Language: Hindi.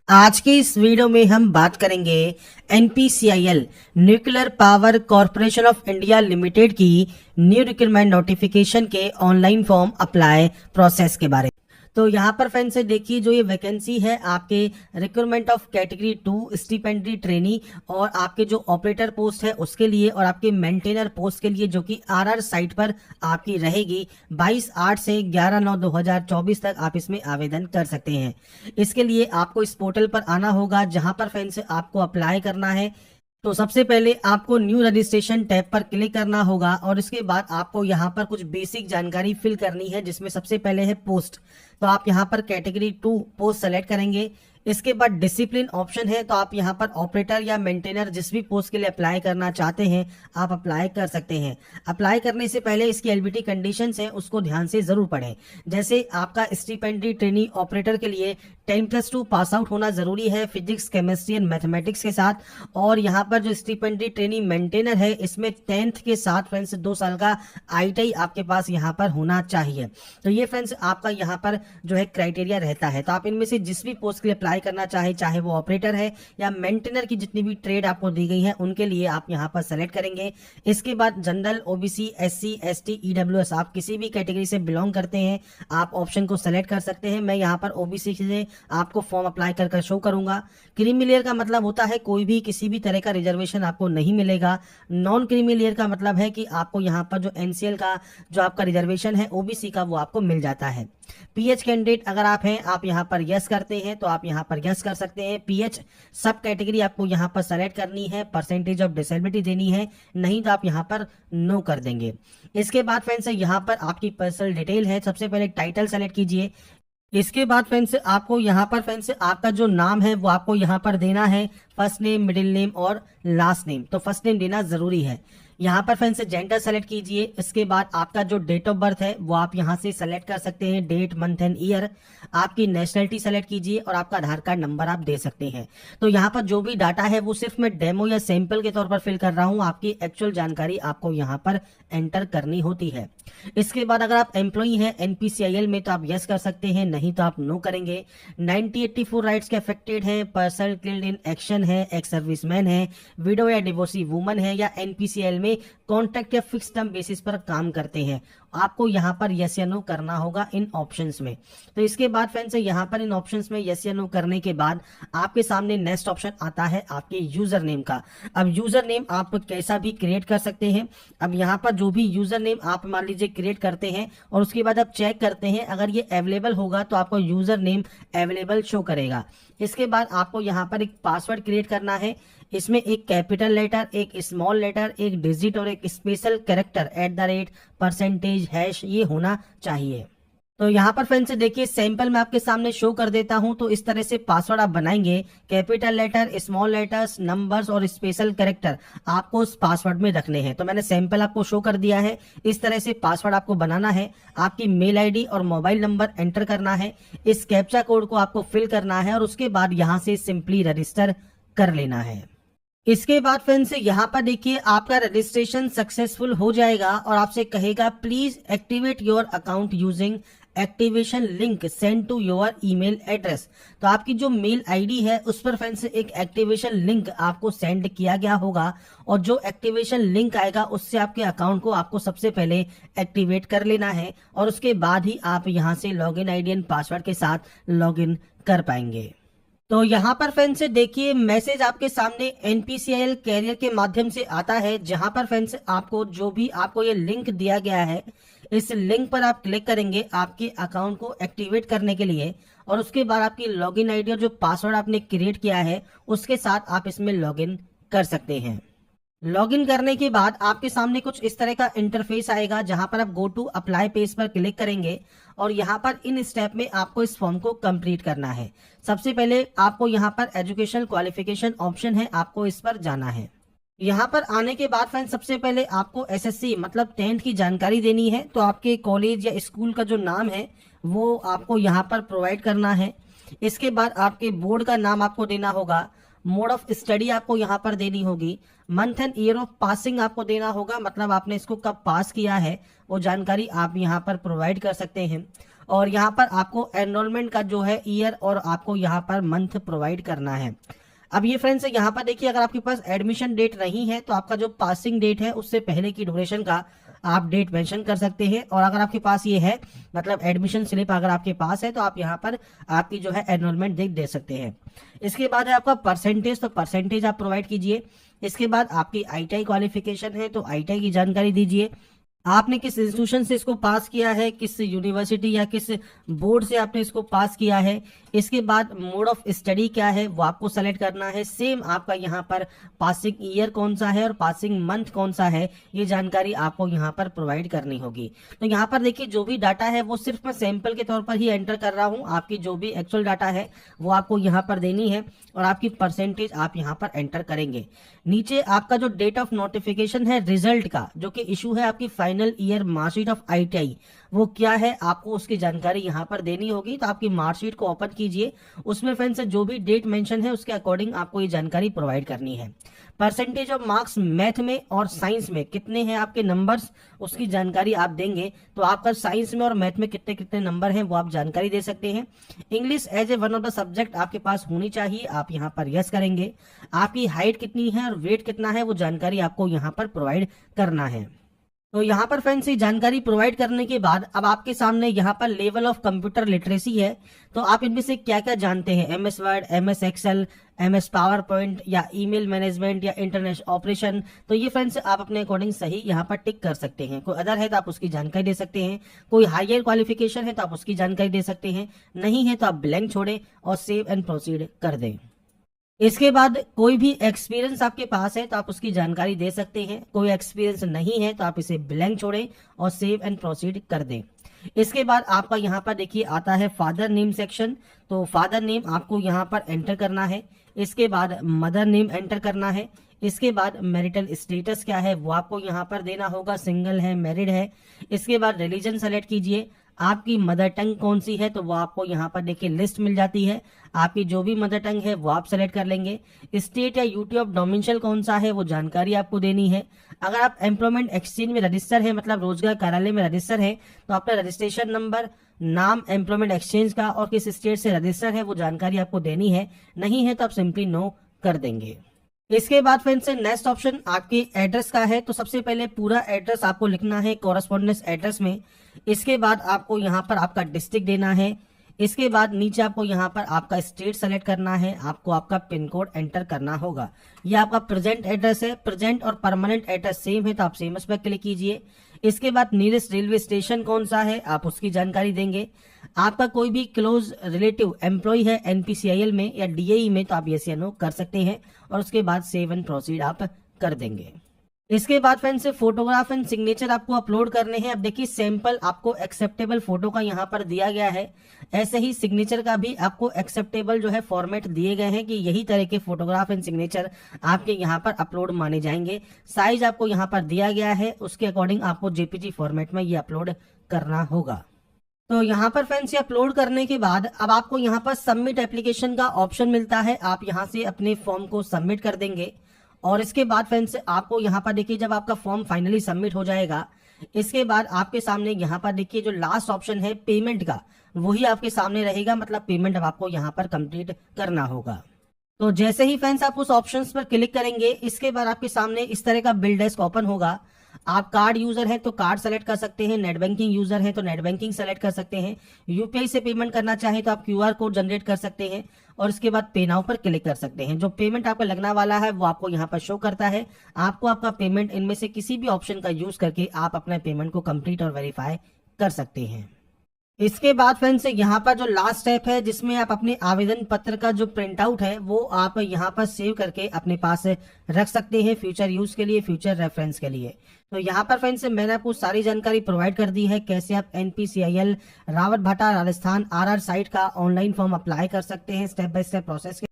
आज की इस वीडियो में हम बात करेंगे NPCIL nuclear power corporation of India limited की न्यू रिक्रूटमेंट नोटिफिकेशन के ऑनलाइन फॉर्म अप्लाई प्रोसेस के बारे में। तो यहाँ पर फ्रेंड्स से देखिए, जो ये वैकेंसी है आपके रिक्रूटमेंट ऑफ कैटेगरी 2 स्टिपेंडरी ट्रेनी और आपके जो ऑपरेटर पोस्ट है उसके लिए और आपके मेंटेनर पोस्ट के लिए, जो कि आरआर साइट पर आपकी रहेगी। 22/8 से 11/9/2024 तक आप इसमें आवेदन कर सकते हैं। इसके लिए आपको इस पोर्टल पर आना होगा, जहां पर फ्रेंड्स आपको अप्लाई करना है। तो सबसे पहले आपको न्यू रजिस्ट्रेशन टैब पर क्लिक करना होगा और इसके बाद आपको यहाँ पर कुछ बेसिक जानकारी फिल करनी है, जिसमें सबसे पहले है पोस्ट। तो आप यहाँ पर कैटेगरी 2 पोस्ट सेलेक्ट करेंगे। इसके बाद डिसिप्लिन ऑप्शन है, तो आप यहाँ पर ऑपरेटर या मेंटेनर जिस भी पोस्ट के लिए अप्लाई करना चाहते हैं आप अप्लाई कर सकते हैं। अप्लाई करने से पहले इसकी एलिजिबिलिटी कंडीशंस हैं, उसको ध्यान से जरूर पढ़ें। जैसे आपका स्टिपेंडरी ट्रेनी ऑपरेटर के लिए 10+2 पास आउट होना जरूरी है फिजिक्स, केमिस्ट्री एंड मैथमेटिक्स के साथ। और यहाँ पर जो स्टिपेंडरी ट्रेनी मेंटेनर है इसमें 10th के साथ फ्रेंड्स 2 साल का ITI आपके पास यहाँ पर होना चाहिए। तो ये फ्रेंड्स आपका यहाँ पर जो है क्राइटेरिया रहता है। तो आप इनमें से जिस भी पोस्ट के लिए अप्लाई करना चाहे वो ऑपरेटर है या मेंटेनर की जितनी भी ट्रेड आपको दी गई है उनके लिए आप यहाँ पर सेलेक्ट करेंगे। इसके बाद general, OBC, SC, ST, EWS आप किसी भी कैटेगरी से बिलोंग करते हैं आप ऑप्शन को सेलेक्ट कर सकते हैं। मैं यहाँ पर ओबीसी से आपको फॉर्म अप्लाई कर शो करूंगा। क्रीमी लेयर का मतलब होता है कोई भी किसी भी तरह का रिजर्वेशन आपको नहीं मिलेगा। नॉन क्रीमी लेयर का मतलब है कि आपको यहाँ पर जो NCL का जो आपका रिजर्वेशन है ओबीसी का वो आपको मिल जाता है। PH कैंडिडेट अगर आप हैं, आप यहाँ पर यस करते हैं तो आप यहाँ पर यस कर सकते हैं। PH सब कैटेगरी आपको यहाँ पर सेलेक्ट करनी है, परसेंटेज ऑफ डिसेबिलिटी देनी है, नहीं तो आप यहाँ पर नो कर देंगे। इसके बाद फ्रेंड्स यहाँ पर आपकी पर्सनल डिटेल है। सबसे पहले टाइटल सेलेक्ट कीजिए। इसके बाद फ्रेंड्स आपको यहाँ पर फ्रेंड्स आपका जो नाम है वो आपको यहाँ पर देना है, फर्स्ट नेम, मिडिल नेम और लास्ट नेम। तो फर्स्ट नेम देना जरूरी है। यहाँ पर फ्रेंड्स जेंडर सेलेक्ट कीजिए। इसके बाद आपका जो डेट ऑफ बर्थ है वो आप यहाँ से सेलेक्ट कर सकते हैं, डेट, मंथ एंड ईयर। आपकी नेशनलिटी सेलेक्ट कीजिए और आपका आधार कार्ड नंबर आप दे सकते हैं। तो यहाँ पर जो भी डाटा है वो सिर्फ मैं डेमो या सैंपल के तौर पर फिल कर रहा हूँ, आपकी एक्चुअल जानकारी आपको यहाँ पर एंटर करनी होती है। इसके बाद अगर आप एम्प्लॉई हैं एनपीसीआईएल में तो आप यस कर सकते हैं, नहीं तो आप नो करेंगे। 9084 राइट्स के अफेक्टेड हैं, पर्सन किल्ड इन एक्शन है, एक्स सर्विसमैन है, विडो या डिवोर्सी वुमन है या एनपीसीआईएल में कॉन्ट्रैक्ट या फिक्स टर्म बेसिस पर काम करते हैं, आपको यहाँ पर यस या नो करना होगा इन ऑप्शंस में। तो इसके बाद फ्रेंड्स यहाँ पर इन ऑप्शंस में यस या नो करने के बाद आपके सामने नेक्स्ट ऑप्शन आता है आपके यूजर नेम का। अब यूजर नेम आप कैसा भी क्रिएट कर सकते हैं। अब यहाँ पर जो भी यूजर नेम आप मान लीजिए क्रिएट करते हैं और उसके बाद आप चेक करते हैं, अगर ये अवेलेबल होगा तो आपको यूजर नेम अवेलेबल शो करेगा। इसके बाद आपको यहाँ पर एक पासवर्ड क्रिएट करना है। इसमें एक कैपिटल लेटर, एक स्मॉल लेटर, एक डिजिट और एक स्पेशल कैरेक्टर @ परसेंटेज हैश ये होना चाहिए। तो यहाँ पर फ्रेंड्स देखिए सैंपल मैं आपके सामने शो कर देता हूँ। तो इस तरह से पासवर्ड आप बनाएंगे, capital letter, small letters, numbers और स्पेशल कैरेक्टर आपको उस पासवर्ड में रखने हैं। तो मैंने सैंपल आपको शो कर दिया है। इस तरह से पासवर्ड आपको बनाना है। आपकी मेल ID और मोबाइल नंबर एंटर करना है। इस कैप्चा कोड को आपको फिल करना है और उसके बाद यहाँ से सिंपली रजिस्टर कर लेना है। इसके बाद फ्रेंड्स यहाँ पर देखिए आपका रजिस्ट्रेशन सक्सेसफुल हो जाएगा और आपसे कहेगा please activate your account using activation link send to your email address. तो आपकी जो मेल ID है उस पर फ्रेंड्स एक एक्टिवेशन लिंक आपको सेंड किया गया होगा और जो एक्टिवेशन लिंक आएगा उससे आपके अकाउंट को आपको सबसे पहले एक्टिवेट कर लेना है और उसके बाद ही आप यहां से लॉगिन ID एंड पासवर्ड के साथ लॉगिन कर पाएंगे। तो यहाँ पर फ्रेंड्स देखिए मैसेज आपके सामने एनपीसीआईएल कैरियर के माध्यम से आता है, जहां पर फ्रेंड्स आपको जो भी आपको ये लिंक दिया गया है इस लिंक पर आप क्लिक करेंगे आपके अकाउंट को एक्टिवेट करने के लिए और उसके बाद आपकी लॉगिन ID और जो पासवर्ड आपने क्रिएट किया है उसके साथ आप इसमें लॉगिन कर सकते हैं। लॉगिन करने के बाद आपके सामने कुछ इस तरह का इंटरफेस आएगा, जहां पर आप गो टू अप्लाई पेज पर क्लिक करेंगे और यहां पर इन स्टेप में आपको इस फॉर्म को कंप्लीट करना है। सबसे पहले आपको यहां पर एजुकेशनल क्वालिफिकेशन ऑप्शन है, आपको इस पर जाना है। यहाँ पर आने के बाद फ्रेंड्स सबसे पहले आपको SSC मतलब 10th की जानकारी देनी है। तो आपके कॉलेज या स्कूल का जो नाम है वो आपको यहाँ पर प्रोवाइड करना है। इसके बाद आपके बोर्ड का नाम आपको देना होगा, मोड ऑफ स्टडी आपको यहाँ पर देनी होगी, month and year of passing आपको देना होगा, मतलब आपने इसको कब पास किया है वो जानकारी आप यहाँ पर प्रोवाइड कर सकते हैं। और यहाँ पर आपको एनरोलमेंट का जो है ईयर और आपको यहाँ पर मंथ प्रोवाइड करना है। अब ये फ्रेंड्स यहाँ पर देखिए, अगर आपके पास एडमिशन डेट नहीं है तो आपका जो पासिंग डेट है उससे पहले की ड्यूरेशन का आप डेट मेंशन कर सकते हैं। और अगर आपके पास ये है, मतलब एडमिशन स्लिप अगर आपके पास है, तो आप यहाँ पर आपकी जो है एनरोलमेंट डेट दे सकते हैं। इसके बाद है आपका परसेंटेज, तो परसेंटेज आप प्रोवाइड कीजिए। इसके बाद आपकी आईटीआई क्वालिफिकेशन है तो आईटीआई की जानकारी दीजिए। आपने किस इंस्टीट्यूशन से इसको पास किया है, किस यूनिवर्सिटी या किस बोर्ड से आपने इसको पास किया है। इसके बाद मोड ऑफ स्टडी क्या है वो आपको सेलेक्ट करना है। सेम आपका यहाँ पर पासिंग ईयर कौन सा है और पासिंग मंथ कौन सा है, ये जानकारी आपको यहाँ पर प्रोवाइड करनी होगी। तो यहाँ पर देखिए, जो भी डाटा है वो सिर्फ मैं सैंपल के तौर पर ही एंटर कर रहा हूँ। आपकी जो भी एक्चुअल डाटा है वो आपको यहाँ पर देनी है और आपकी परसेंटेज आप यहाँ पर एंटर करेंगे। नीचे आपका जो डेट ऑफ नोटिफिकेशन है रिजल्ट का, जो कि इशू है आपकी final year marksheet of ITI, वो क्या है आपको उसकी जानकारी यहाँ पर देनी होगी। तो आपकी मार्कशीट को ओपन कीजिए, उसमें फ्रेंड्स जो भी डेट मेंशन है उसके अकॉर्डिंग आपको ये जानकारी प्रोवाइड करनी है। परसेंटेज ऑफ मार्क्स मैथ में और साइंस में कितने हैं आपके नंबर्स, उसकी जानकारी आप देंगे। तो आपका साइंस में और मैथ में कितने कितने नंबर हैं वो आप जानकारी दे सकते हैं। English as a one of the subject आपके पास होनी चाहिए, आप यहाँ पर यस करेंगे। आपकी हाइट कितनी है और वेट कितना है वो जानकारी आपको यहाँ पर प्रोवाइड करना है। तो यहाँ पर फ्रेंड्स ये जानकारी प्रोवाइड करने के बाद अब आपके सामने यहाँ पर लेवल ऑफ कंप्यूटर लिटरेसी है। तो आप इनमें से क्या क्या जानते हैं, MS Word, MS Excel, MS PowerPoint या ईमेल मैनेजमेंट या इंटरनेट ऑपरेशन। तो ये फ्रेंड्स आप अपने अकॉर्डिंग सही यहाँ पर टिक कर सकते हैं। कोई अदर है तो आप उसकी जानकारी दे सकते हैं, कोई हायर क्वालिफिकेशन है तो आप उसकी जानकारी दे सकते हैं, नहीं है तो आप ब्लैंक छोड़ें और सेव एंड प्रोसीड कर दें। इसके बाद कोई भी एक्सपीरियंस आपके पास है तो आप उसकी जानकारी दे सकते हैं, कोई एक्सपीरियंस नहीं है तो आप इसे ब्लैंक छोड़ें और सेव एंड प्रोसीड कर दें। इसके बाद आपका यहाँ पर देखिए आता है फादर नेम सेक्शन। तो फादर नेम आपको यहाँ पर एंटर करना है। इसके बाद मदर नेम एंटर करना है। इसके बाद मैरिटल स्टेटस क्या है वो आपको यहाँ पर देना होगा, सिंगल है, मैरिड है। इसके बाद रिलीजन सेलेक्ट कीजिए। आपकी मदर टंग कौन सी है तो वो आपको यहाँ पर देखिए लिस्ट मिल जाती है। आपकी जो भी मदर टंग है वो आप सेलेक्ट कर लेंगे। स्टेट या यूटी ऑफ डोमिसाइल कौन सा है वो जानकारी आपको देनी है। अगर आप एम्प्लॉयमेंट एक्सचेंज में रजिस्टर है, मतलब रोजगार कार्यालय में रजिस्टर है, तो अपना रजिस्ट्रेशन नंबर, नाम एम्प्लॉयमेंट एक्सचेंज का और किस स्टेट से रजिस्टर है वो जानकारी आपको देनी है। नहीं है तो आप सिंपली नो कर देंगे। इसके बाद फ्रेंड्स नेक्स्ट ऑप्शन आपके एड्रेस का है। तो सबसे पहले पूरा एड्रेस आपको लिखना है कॉरेस्पॉन्डेंस एड्रेस में। इसके बाद आपको यहाँ पर आपका डिस्ट्रिक्ट देना है। इसके बाद नीचे आपको यहाँ पर आपका स्टेट सेलेक्ट करना है, आपको आपका पिन कोड एंटर करना होगा। यह आपका प्रेजेंट एड्रेस है, प्रेजेंट और परमानेंट एड्रेस सेम है तो आप सेम पर क्लिक कीजिए। इसके बाद नियरेस्ट रेलवे स्टेशन कौन सा है आप उसकी जानकारी देंगे। आपका कोई भी क्लोज रिलेटिव एम्प्लॉय है एनपीसीआईएल में या डीएई में तो आप यस या नो कर सकते हैं और उसके बाद सेव एंड प्रोसीड आप कर देंगे। इसके बाद फ्रेंड्स से फोटोग्राफ एंड सिग्नेचर आपको अपलोड करने हैं। अब देखिए सैंपल आपको एक्सेप्टेबल फोटो का यहाँ पर दिया गया है, ऐसे ही सिग्नेचर का भी आपको एक्सेप्टेबल जो है फॉर्मेट दिए गए हैं कि यही तरह के फोटोग्राफ एंड सिग्नेचर आपके यहाँ पर अपलोड माने जाएंगे। साइज आपको यहाँ पर दिया गया है, उसके अकॉर्डिंग आपको जेपीजी फॉर्मेट में ये अपलोड करना होगा। तो यहाँ पर फ्रेंड्स ये अपलोड करने के बाद अब आपको यहाँ पर सबमिट एप्लीकेशन का ऑप्शन मिलता है। आप यहाँ से अपने फॉर्म को सबमिट कर देंगे और इसके बाद फ्रेंड्स आपको यहाँ पर देखिए जब आपका फॉर्म फाइनली सबमिट हो जाएगा, इसके बाद आपके सामने यहाँ पर देखिए जो लास्ट ऑप्शन है पेमेंट का, वही आपके सामने रहेगा। मतलब पेमेंट अब आपको यहाँ पर कंप्लीट करना होगा। तो जैसे ही फ्रेंड्स आप उस ऑप्शंस पर क्लिक करेंगे, इसके बाद आपके सामने इस तरह का बिल डेस्क ओपन होगा। आप कार्ड यूजर हैं तो कार्ड सेलेक्ट कर सकते हैं, नेट बैंकिंग यूजर हैं तो नेट बैंकिंग सेलेक्ट कर सकते हैं, यूपीआई से पेमेंट करना चाहें तो आप क्यूआर कोड जनरेट कर सकते हैं और उसके बाद पे नाउ पर क्लिक कर सकते हैं। जो पेमेंट आपका लगना वाला है वो आपको यहाँ पर शो करता है। आपको आपका पेमेंट इनमें से किसी भी ऑप्शन का यूज करके आप अपने पेमेंट को कंप्लीट और वेरीफाई कर सकते हैं। इसके बाद फ्रेंड्स यहाँ पर जो लास्ट स्टेप है जिसमें आप अपने आवेदन पत्र का जो प्रिंट आउट है वो आप यहाँ पर सेव करके अपने पास रख सकते हैं फ्यूचर यूज के लिए, फ्यूचर रेफरेंस के लिए। तो यहाँ पर फ्रेंड्स मैंने आपको सारी जानकारी प्रोवाइड कर दी है कैसे आप NPCIL Rawatbhata Rajasthan RR site का ऑनलाइन फॉर्म अप्लाई कर सकते हैं स्टेप बाय स्टेप प्रोसेस के